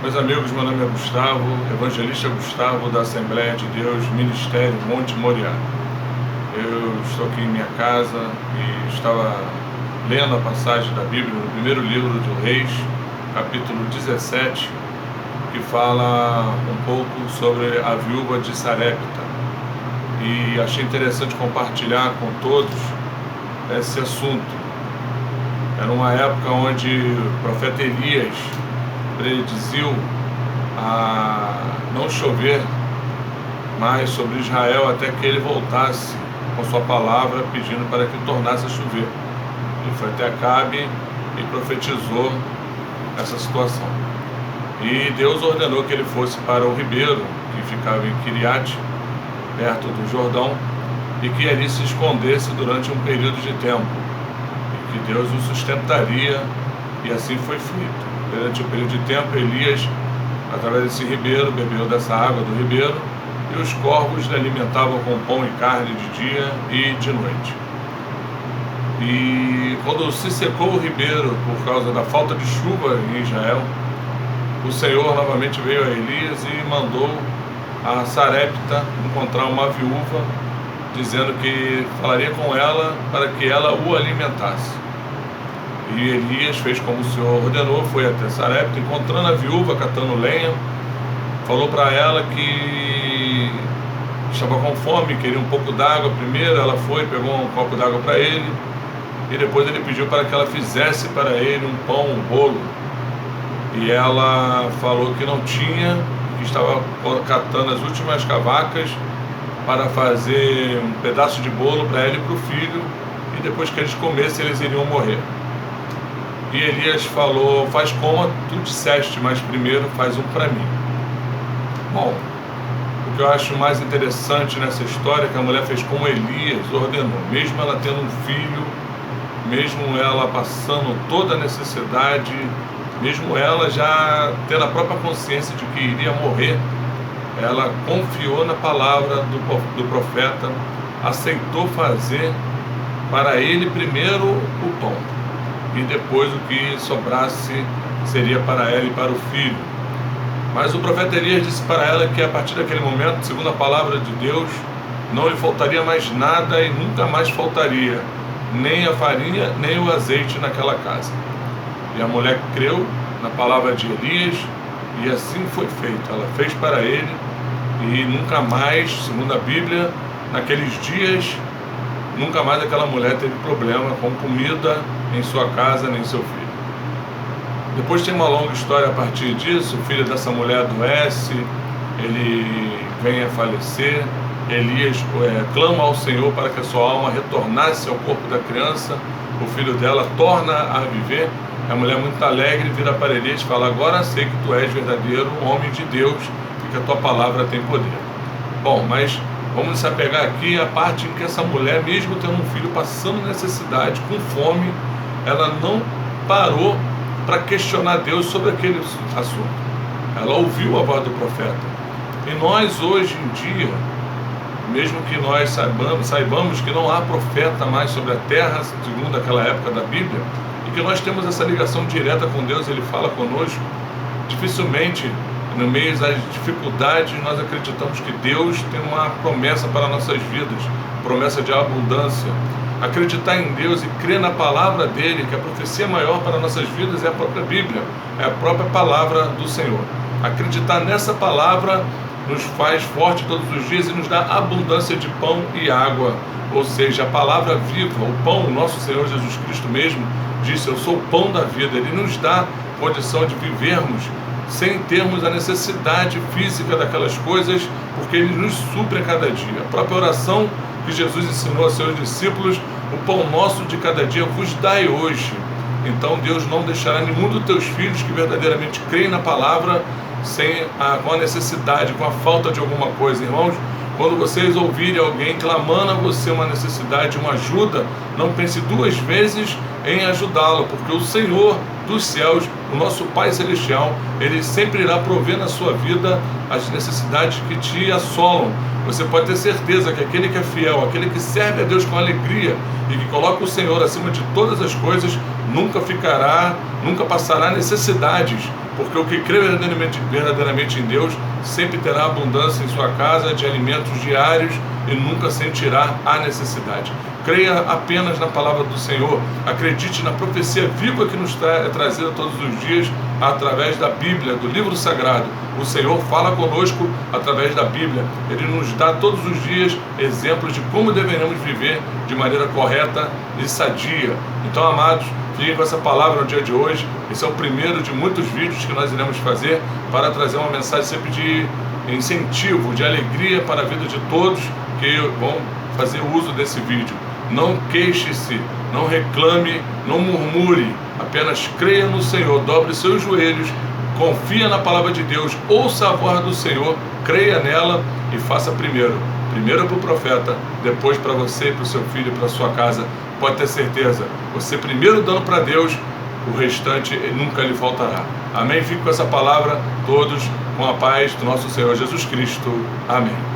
Meus amigos, meu nome é Gustavo, evangelista Gustavo da Assembleia de Deus, Ministério Monte Moriá. Eu estou aqui em minha casa e estava lendo a passagem da Bíblia no primeiro livro do Reis, capítulo 17, que fala um pouco sobre a viúva de Sarepta. E achei interessante compartilhar com todos esse assunto. Era uma época onde o profeta Elias prediziu a não chover mais sobre Israel até que ele voltasse com sua palavra pedindo para que tornasse a chover. Ele foi até Acabe e profetizou essa situação. E Deus ordenou que ele fosse para o ribeiro que ficava em Quiriate, perto do Jordão, e que ali se escondesse durante um período de tempo, e que Deus o sustentaria, e assim foi feito. Durante o período de tempo, Elias, através desse ribeiro, bebeu dessa água do ribeiro, e os corvos lhe alimentavam com pão e carne de dia e de noite. E quando se secou o ribeiro por causa da falta de chuva em Israel, o Senhor novamente veio a Elias e mandou a Sarepta encontrar uma viúva, dizendo que falaria com ela para que ela o alimentasse. E Elias fez como o Senhor ordenou, foi até Sarepta, encontrando a viúva catando lenha, falou para ela que estava com fome, queria um pouco d'água primeiro. Ela foi, pegou um copo d'água para ele, e depois ele pediu para que ela fizesse para ele um pão, um bolo. E ela falou que não tinha, que estava catando as últimas cavacas para fazer um pedaço de bolo para ele e para o filho, e depois que eles comessem eles iriam morrer. E Elias falou: faz como tu disseste, mas primeiro faz um para mim. Bom, o que eu acho mais interessante nessa história é que a mulher fez como Elias ordenou, mesmo ela tendo um filho, mesmo ela passando toda a necessidade, mesmo ela já tendo a própria consciência de que iria morrer, ela confiou na palavra do profeta, aceitou fazer para ele primeiro o pão, e depois o que sobrasse seria para ela e para o filho. Mas o profeta Elias disse para ela que a partir daquele momento, segundo a palavra de Deus, não lhe faltaria mais nada e nunca mais faltaria nem a farinha nem o azeite naquela casa. E a mulher creu na palavra de Elias, e assim foi feito. Ela fez para ele, e nunca mais, segundo a Bíblia, naqueles dias, nunca mais aquela mulher teve problema com comida em sua casa, nem seu filho. Depois tem uma longa história a partir disso. O filho dessa mulher adoece, ele vem a falecer. Elias clama ao Senhor para que a sua alma retornasse ao corpo da criança. O filho dela torna a viver. A mulher, muito alegre, vira para Elias e fala: agora sei que tu és verdadeiro homem de Deus e que a tua palavra tem poder. Bom, mas vamos se apegar aqui à parte em que essa mulher, mesmo tendo um filho passando necessidade, com fome, ela não parou para questionar Deus sobre aquele assunto. Ela ouviu a voz do profeta. E nós hoje em dia, mesmo que nós saibamos que não há profeta mais sobre a terra, segundo aquela época da Bíblia, e que nós temos essa ligação direta com Deus, Ele fala conosco, dificilmente, no meio das dificuldades, nós acreditamos que Deus tem uma promessa para nossas vidas, promessa de abundância. Acreditar em Deus e crer na palavra dele, que a profecia maior para nossas vidas é a própria Bíblia, é a própria palavra do Senhor. Acreditar nessa palavra nos faz forte todos os dias e nos dá abundância de pão e água, ou seja, a palavra viva, o pão. O nosso Senhor Jesus Cristo mesmo disse: eu sou o pão da vida. Ele nos dá condição de vivermos sem termos a necessidade física daquelas coisas, porque Ele nos supre a cada dia. A própria oração que Jesus ensinou a seus discípulos: o pão nosso de cada dia vos dai hoje. Então Deus não deixará nenhum dos teus filhos que verdadeiramente creem na palavra com a necessidade, com a falta de alguma coisa. Irmãos, quando vocês ouvirem alguém clamando a você uma necessidade, uma ajuda, não pense duas vezes em ajudá-lo, porque o Senhor dos céus, o nosso Pai Celestial, Ele sempre irá prover na sua vida as necessidades que te assolam. Você pode ter certeza que aquele que é fiel, aquele que serve a Deus com alegria e que coloca o Senhor acima de todas as coisas, nunca passará necessidades, porque o que crê verdadeiramente em Deus sempre terá abundância em sua casa de alimentos diários e nunca sentirá a necessidade. Creia apenas na palavra do Senhor, acredite na profecia viva que nos é trazida todos os dias através da Bíblia, do livro sagrado. O Senhor fala conosco através da Bíblia, Ele nos dá todos os dias exemplos de como deveremos viver de maneira correta e sadia. Então, amados, fiquem com essa palavra no dia de hoje. Esse é o primeiro de muitos vídeos que nós iremos fazer para trazer uma mensagem sempre de incentivo, de alegria para a vida de todos que vão fazer uso desse vídeo. Não queixe-se, não reclame, não murmure, apenas creia no Senhor, dobre seus joelhos, confia na palavra de Deus, ouça a voz do Senhor, creia nela e faça primeiro para o profeta, depois para você, para o seu filho, para a sua casa. Pode ter certeza, você primeiro dando para Deus, o restante nunca lhe faltará. Amém? Fique com essa palavra, todos com a paz do nosso Senhor Jesus Cristo. Amém.